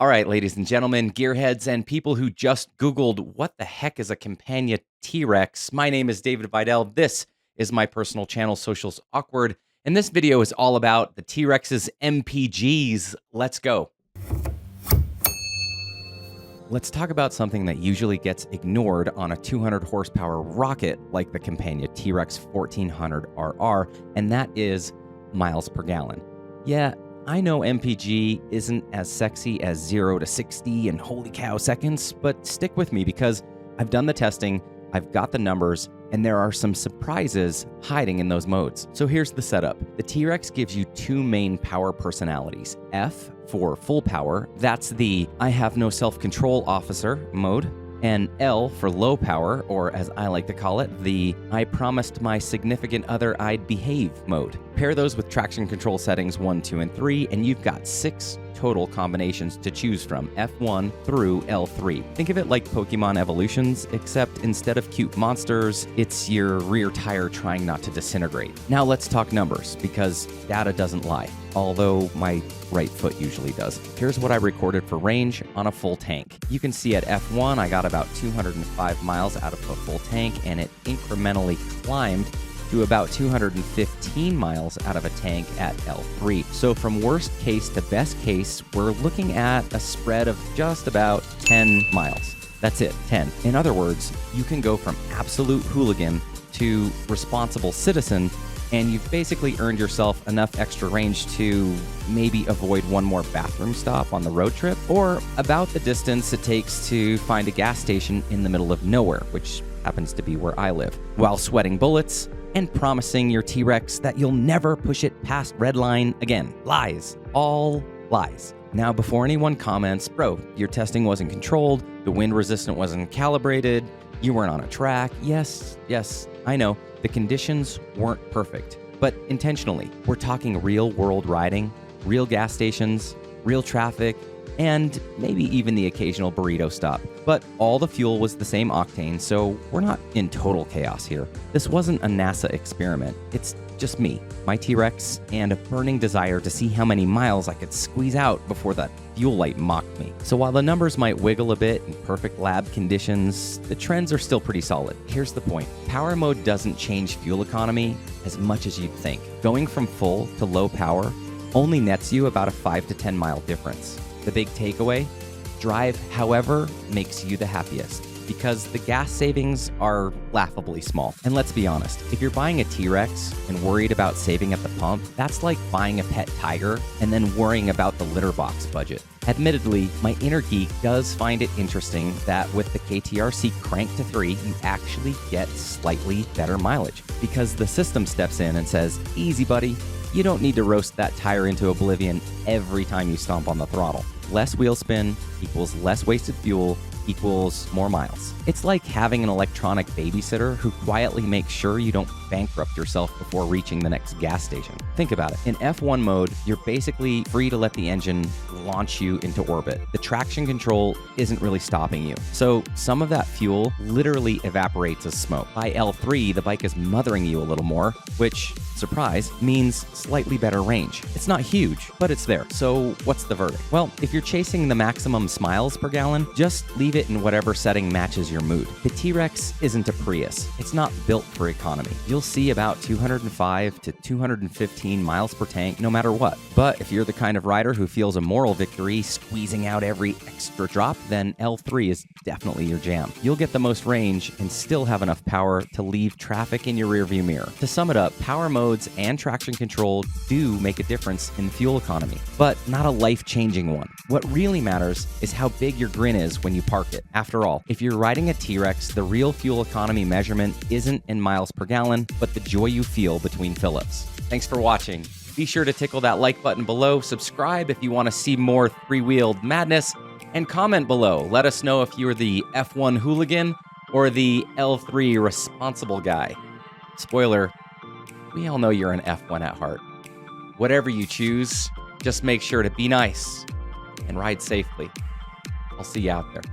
All right, ladies and gentlemen, gearheads, and people who just Googled what the heck is a Campagna T-Rex. My name is David Vidal. This is my personal channel, Socials Awkward, and this video is all about the T-Rex's MPGeez. Let's go. Let's talk about something that usually gets ignored on a 200 horsepower rocket like the Campagna T-Rex 1400RR, and that is miles per gallon. Yeah, I know MPG isn't as sexy as 0 to 60 in holy cow seconds, but stick with me because I've done the testing, I've got the numbers, and there are some surprises hiding in those modes. So here's the setup. The T-Rex gives you two main power personalities. F for full power, that's the I have no self-control officer mode, and L for low power, or as I like to call it, the I promised my significant other I'd behave mode. Pair those with traction control settings 1, 2, and 3, and you've got 6 total combinations to choose from, F1 through L3. Think of it like Pokemon evolutions, except instead of cute monsters, it's your rear tire trying not to disintegrate. Now let's talk numbers, because data doesn't lie, although my right foot usually does. Here's what I recorded for range on a full tank. You can see at F1, I got about 205 miles out of a full tank, and it incrementally climbed to about 215 miles out of a tank at L3. So from worst case to best case, we're looking at a spread of just about 10 miles. That's it, 10. In other words, you can go from absolute hooligan to responsible citizen, and you've basically earned yourself enough extra range to maybe avoid one more bathroom stop on the road trip, or about the distance it takes to find a gas station in the middle of nowhere, which happens to be where I live, while sweating bullets and promising your T-Rex that you'll never push it past red line again. Lies. All lies. Now, before anyone comments, bro, your testing wasn't controlled, the wind resistant wasn't calibrated, you weren't on a track. Yes, I know. The conditions weren't perfect, but intentionally. We're talking real world riding, real gas stations, real traffic, and maybe even the occasional burrito stop. But all the fuel was the same octane, so we're not in total chaos here. This wasn't a NASA experiment. It's just me, my T-Rex, and a burning desire to see how many miles I could squeeze out before that fuel light mocked me. So while the numbers might wiggle a bit in perfect lab conditions, the trends are still pretty solid. Here's the point. Power mode doesn't change fuel economy as much as you'd think. Going from full to low power only nets you about a 5 to 10 mile difference. The big takeaway, drive however makes you the happiest, because the gas savings are laughably small. And let's be honest, if you're buying a T-Rex and worried about saving at the pump, that's like buying a pet tiger and then worrying about the litter box budget. Admittedly, my inner geek does find it interesting that with the KTRC cranked to 3, you actually get slightly better mileage, because the system steps in and says, easy buddy, you don't need to roast that tire into oblivion every time you stomp on the throttle. Less wheel spin equals less wasted fuel equals more miles. It's like having an electronic babysitter who quietly makes sure you don't bankrupt yourself before reaching the next gas station. Think about it. In F1 mode, you're basically free to let the engine launch you into orbit. The traction control isn't really stopping you. So some of that fuel literally evaporates as smoke. By L3, the bike is mothering you a little more, which, surprise, means slightly better range. It's not huge, but it's there. So what's the verdict? Well, if you're chasing the maximum miles per gallon, just leave it in whatever setting matches your mood. The T-Rex isn't a Prius. It's not built for economy. You'll see about 205 to 215 miles per tank no matter what. But if you're the kind of rider who feels a moral victory squeezing out every extra drop, then L3 is definitely your jam. You'll get the most range and still have enough power to leave traffic in your rearview mirror. To sum it up, power modes and traction control do make a difference in fuel economy, but not a life-changing one. What really matters is how big your grin is when you park it. After all, if you're riding a T-Rex, the real fuel economy measurement isn't in miles per gallon, but the joy you feel between fill-ups. Thanks for watching. Be sure to tickle that like button below, subscribe if you want to see more three-wheeled madness, and comment below. Let us know if you're the F1 hooligan or the L3 responsible guy. Spoiler, we all know you're an F1 at heart. Whatever you choose, just make sure to be nice and ride safely. I'll see you out there.